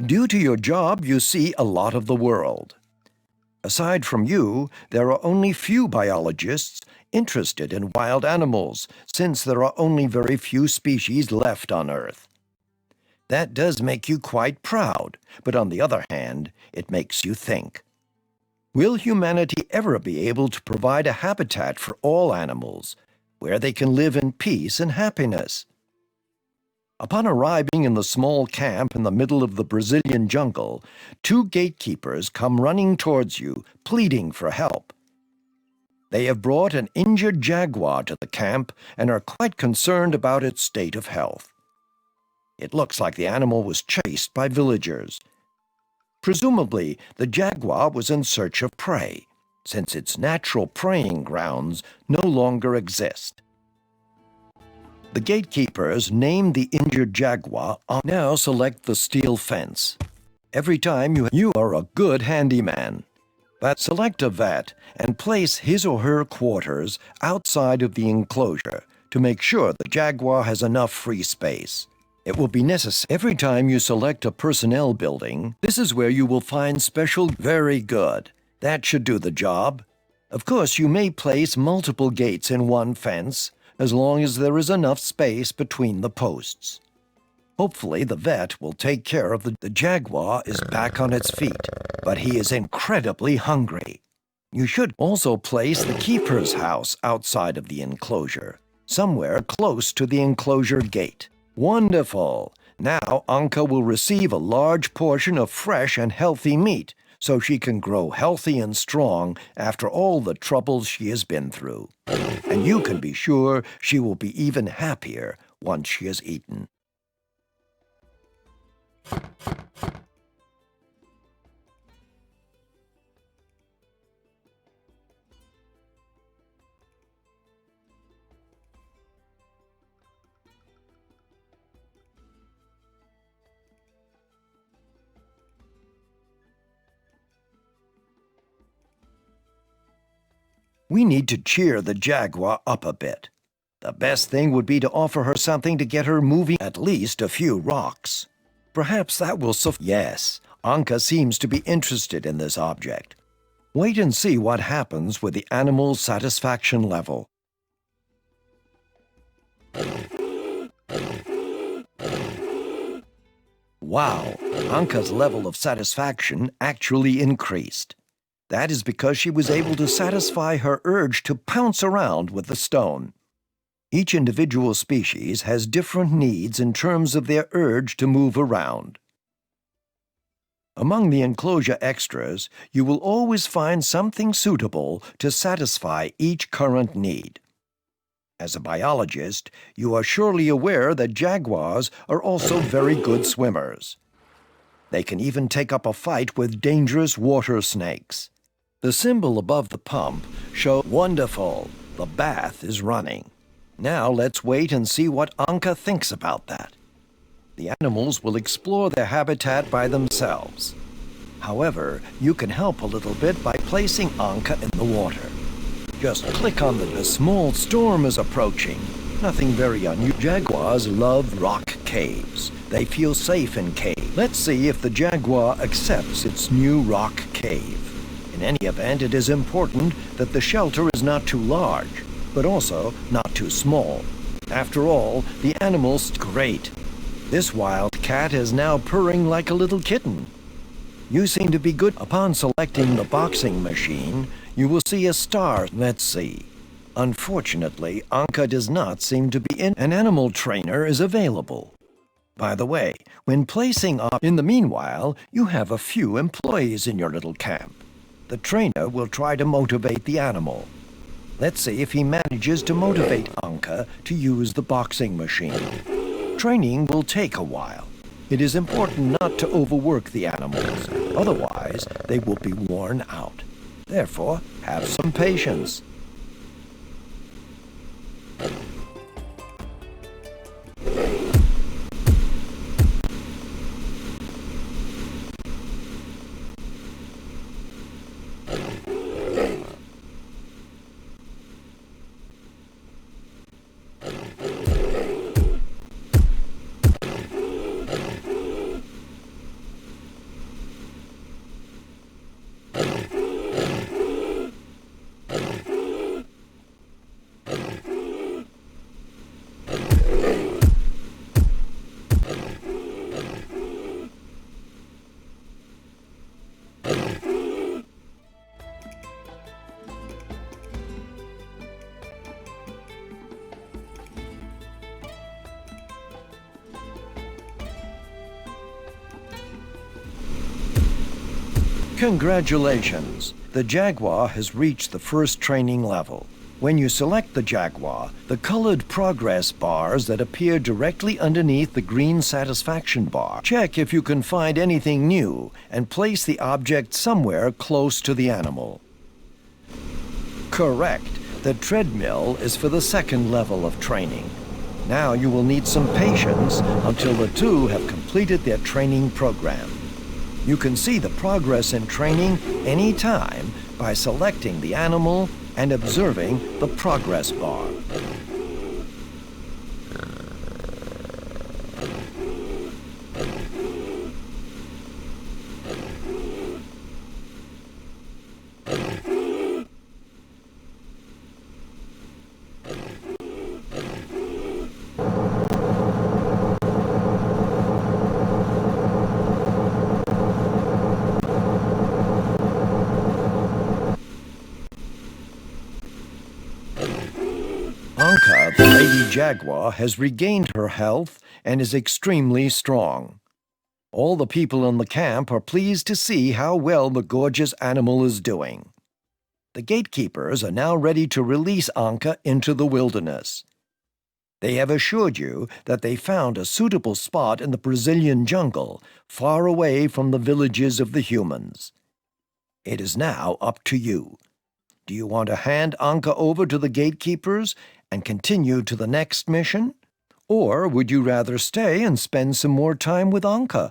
Due to your job, you see a lot of the world. Aside from you, there are only few biologists interested in wild animals, since there are only very few species left on Earth. That does make you quite proud, but on the other hand, it makes you think. Will humanity ever be able to provide a habitat for all animals, where they can live in peace and happiness? Upon arriving in the small camp in the middle of the Brazilian jungle, two gatekeepers come running towards you, pleading for help. They have brought an injured jaguar to the camp and are quite concerned about its state of health. It looks like the animal was chased by villagers. Presumably, the jaguar was in search of prey, since its natural preying grounds no longer exist. The gatekeepers named the injured jaguar. Now select the steel fence. Every time you are a good handyman. But select a vet and place his or her quarters outside of the enclosure to make sure the jaguar has enough free space. It will be necessary every time you select a personnel building. This is where you will find special. Very good. That should do the job. Of course, you may place multiple gates in one fence, as long as there is enough space between the posts. Hopefully, the vet will take care of the jaguar is back on its feet, but he is incredibly hungry. You should also place the keeper's house outside of the enclosure, somewhere close to the enclosure gate. Wonderful! Now Anka will receive a large portion of fresh and healthy meat, so she can grow healthy and strong after all the troubles she has been through. And you can be sure she will be even happier once she has eaten. We need to cheer the jaguar up a bit. The best thing would be to offer her something to get her moving, at least a few rocks. Perhaps that will suffice. Yes, Anka seems to be interested in this object. Wait and see what happens with the animal's satisfaction level. Wow, Anka's level of satisfaction actually increased. That is because she was able to satisfy her urge to pounce around with the stone. Each individual species has different needs in terms of their urge to move around. Among the enclosure extras, you will always find something suitable to satisfy each current need. As a biologist, you are surely aware that jaguars are also very good swimmers. They can even take up a fight with dangerous water snakes. The symbol above the pump shows wonderful. The bath is running. Now let's wait and see what Anka thinks about that. The animals will explore their habitat by themselves. However, you can help a little bit by placing Anka in the water. Just click on a small storm is approaching. Nothing very unusual. Jaguars love rock caves. They feel safe in caves. Let's see if the jaguar accepts its new rock cave. In any event, it is important that the shelter is not too large, but also not too small. After all, the animal's great. This wild cat is now purring like a little kitten. You seem to be good. Upon selecting the boxing machine, you will see a star. Let's see. Unfortunately, Anka does not seem to be in. An animal trainer is available. By the way, when placing up in the meanwhile, you have a few employees in your little camp. The trainer will try to motivate the animal. Let's see if he manages to motivate Anka to use the boxing machine. Training will take a while. It is important not to overwork the animals, otherwise they will be worn out. Therefore, have some patience. Congratulations! The Jaguar has reached the first training level. When you select the Jaguar, the colored progress bars that appear directly underneath the green satisfaction bar. Check if you can find anything new and place the object somewhere close to the animal. Correct. The treadmill is for the second level of training. Now you will need some patience until the two have completed their training program. You can see the progress in training anytime by selecting the animal and observing the progress bar. Anka, the lady jaguar, has regained her health and is extremely strong. All the people in the camp are pleased to see how well the gorgeous animal is doing. The gatekeepers are now ready to release Anka into the wilderness. They have assured you that they found a suitable spot in the Brazilian jungle, far away from the villages of the humans. It is now up to you. Do you want to hand Anka over to the gatekeepers and continue to the next mission? Or would you rather stay and spend some more time with Anka?